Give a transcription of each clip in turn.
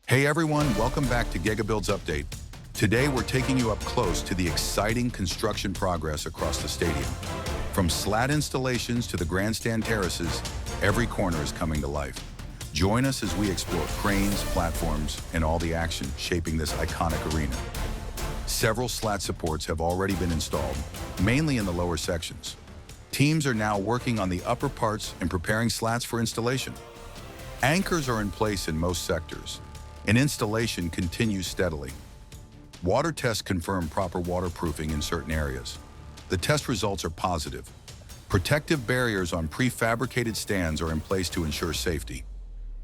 Hey everyone, welcome back to GigaBuild's Update. Today we're taking you up close to the exciting construction progress across the stadium. From slat installations to the grandstand terraces, every corner is coming to life. Join us as we explore cranes, platforms, and all the action shaping this iconic arena. Several slat supports have already been installed, mainly in the lower sections. Teams are now working on the upper parts and preparing slats for installation. Anchors are in place in most sectors, and installation continues steadily. Water tests confirm proper waterproofing in certain areas. The test results are positive. Protective barriers on prefabricated stands are in place to ensure safety.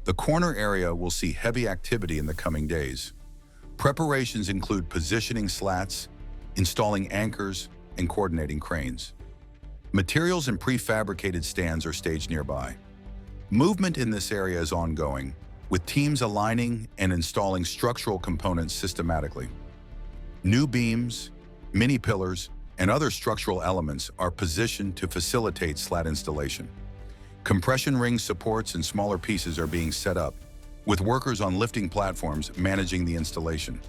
The corner area will see heavy activity in the coming days. Preparations include positioning slats, installing anchors, and coordinating cranes. Materials and prefabricated stands are staged nearby. Movement in this area is ongoing, with teams aligning and installing structural components systematically. New beams, mini pillars, and other structural elements are positioned to facilitate slat installation. Compression ring supports and smaller pieces are being set up, with workers on lifting platforms managing the installation.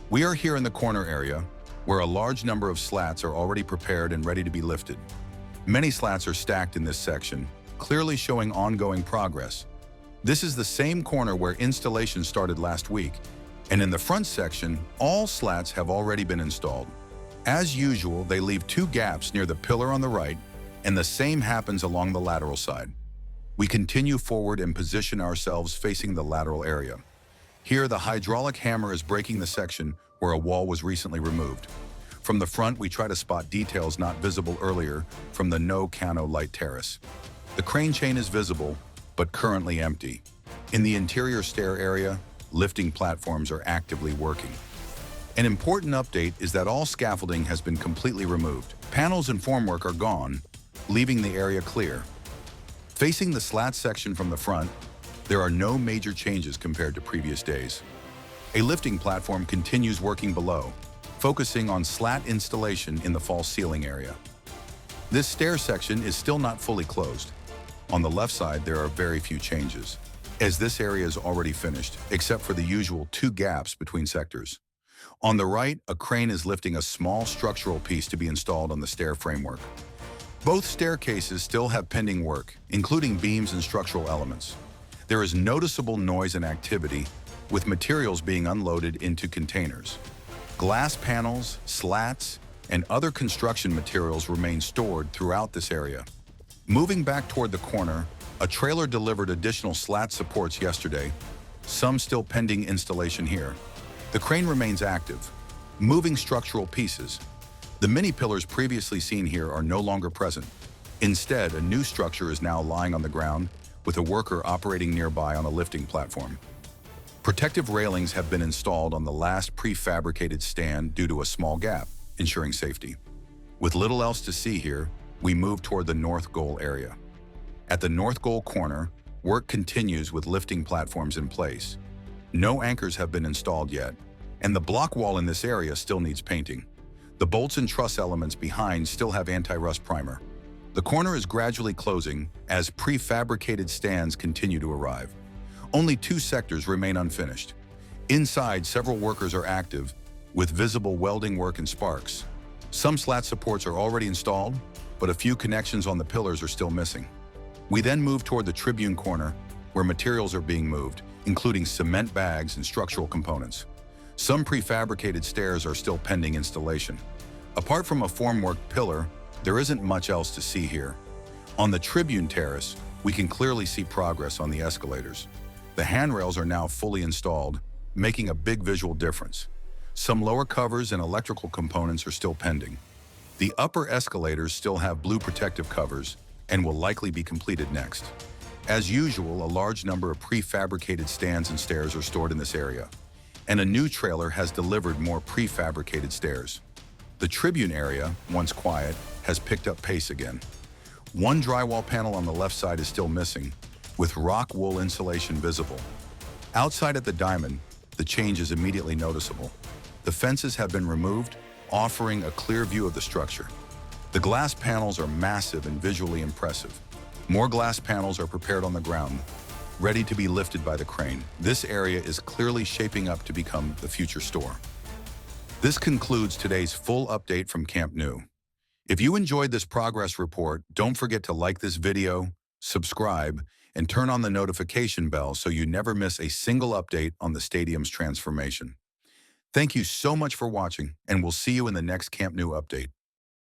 We are here in the corner area, where a large number of slats are already prepared and ready to be lifted. Many slats are stacked in this section, clearly showing ongoing progress. This is the same corner where installation started last week, and in the front section, all slats have already been installed. As usual, they leave two gaps near the pillar on the right, and the same happens along the lateral side. We continue forward and position ourselves facing the lateral area. Here, the hydraulic hammer is breaking the section where a wall was recently removed. From the front, we try to spot details not visible earlier from the Nou Construction light terrace. The crane chain is visible, but currently empty. In the interior stair area, lifting platforms are actively working. An important update is that all scaffolding has been completely removed. Panels and formwork are gone, leaving the area clear. Facing the slat section from the front, there are no major changes compared to previous days. A lifting platform continues working below, focusing on slat installation in the false ceiling area. This stair section is still not fully closed. On the left side, there are very few changes, as this area is already finished, except for the usual two gaps between sectors. On the right, a crane is lifting a small structural piece to be installed on the stair framework. Both staircases still have pending work, including beams and structural elements. There is noticeable noise and activity, with materials being unloaded into containers. Glass panels, slats, and other construction materials remain stored throughout this area. Moving back toward the corner, a trailer delivered additional slat supports yesterday, some still pending installation here. The crane remains active, moving structural pieces. The mini pillars previously seen here are no longer present. Instead, a new structure is now lying on the ground, with a worker operating nearby on a lifting platform. Protective railings have been installed on the last prefabricated stand due to a small gap, ensuring safety. With little else to see here, we move toward the north goal area. At the north goal corner, work continues with lifting platforms in place. No anchors have been installed yet, and the block wall in this area still needs painting. The bolts and truss elements behind still have anti-rust primer. The corner is gradually closing as prefabricated stands continue to arrive. Only two sectors remain unfinished. Inside, several workers are active, with visible welding work and sparks. Some slat supports are already installed, but a few connections on the pillars are still missing. We then move toward the Tribune corner, where materials are being moved, including cement bags and structural components. Some prefabricated stairs are still pending installation. Apart from a formwork pillar, there isn't much else to see here. On the Tribune terrace, we can clearly see progress on the escalators. The handrails are now fully installed, making a big visual difference. Some lower covers and electrical components are still pending. The upper escalators still have blue protective covers and will likely be completed next. As usual, a large number of prefabricated stands and stairs are stored in this area, and a new trailer has delivered more prefabricated stairs. The Tribune area, once quiet, has picked up pace again. One drywall panel on the left side is still missing, with rock wool insulation visible. Outside at the diamond, the change is immediately noticeable. The fences have been removed, offering a clear view of the structure. The glass panels are massive and visually impressive. More glass panels are prepared on the ground. ready to be lifted by the crane. This area is clearly shaping up to become the future store. This concludes today's full update from Camp Nou. If you enjoyed this progress report, don't forget to like this video, subscribe, and turn on the notification bell so you never miss a single update on the stadium's transformation. Thank you so much for watching, and we'll see you in the next Camp Nou update.